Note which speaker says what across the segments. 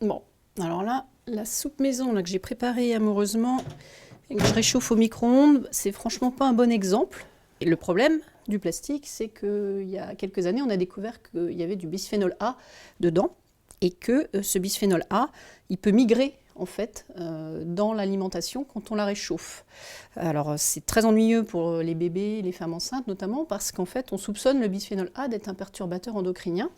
Speaker 1: Bon, alors là, la soupe maison là, que j'ai préparée amoureusement et que je réchauffe au micro-ondes, c'est franchement pas un bon exemple. Et le problème du plastique, c'est qu'il y a quelques années, on a découvert qu'il y avait du bisphénol A dedans et que ce bisphénol A, il peut migrer en fait dans l'alimentation quand on la réchauffe. Alors c'est très ennuyeux pour les bébés, les femmes enceintes notamment, parce qu'en fait on soupçonne le bisphénol A d'être un perturbateur endocrinien,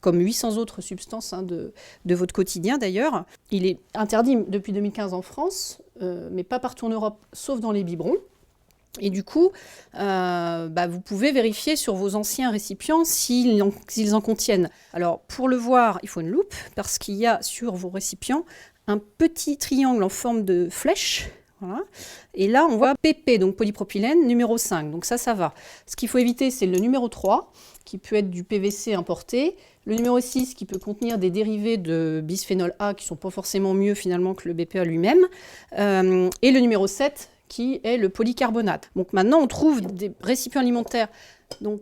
Speaker 1: comme 800 autres substances de votre quotidien d'ailleurs. Il est interdit depuis 2015 en France, mais pas partout en Europe, sauf dans les biberons. Et du coup, vous pouvez vérifier sur vos anciens récipients s'ils en contiennent. Alors, pour le voir, il faut une loupe, parce qu'il y a sur vos récipients un petit triangle en forme de flèche. Voilà. Et là, on voit PP, donc polypropylène, numéro 5. Donc ça va. Ce qu'il faut éviter, c'est le numéro 3, qui peut être du PVC importé. Le numéro 6, qui peut contenir des dérivés de bisphénol A, qui ne sont pas forcément mieux finalement que le BPA lui-même. Et le numéro 7, qui est le polycarbonate. Donc maintenant, on trouve des récipients alimentaires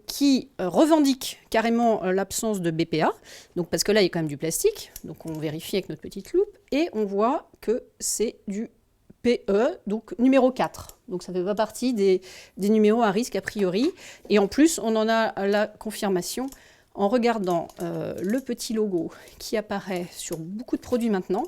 Speaker 1: qui revendiquent carrément l'absence de BPA, donc parce que là, il y a quand même du plastique, donc on vérifie avec notre petite loupe, et on voit que c'est du PE, donc numéro 4. Donc ça ne fait pas partie des numéros à risque a priori. Et en plus, on en a la confirmation en regardant le petit logo qui apparaît sur beaucoup de produits maintenant,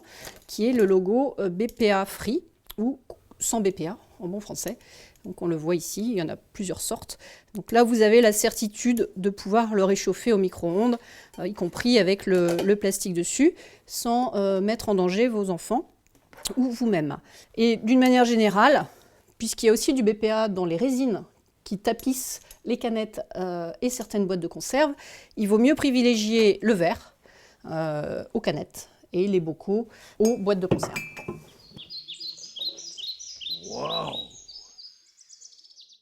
Speaker 1: qui est le logo BPA Free, ou sans BPA, en bon français. Donc on le voit ici, il y en a plusieurs sortes. Donc là, vous avez la certitude de pouvoir le réchauffer au micro-ondes, y compris avec le plastique dessus, sans mettre en danger vos enfants ou vous-même. Et d'une manière générale, puisqu'il y a aussi du BPA dans les résines qui tapissent les canettes et certaines boîtes de conserve, il vaut mieux privilégier le verre aux canettes et les bocaux aux boîtes de conserve.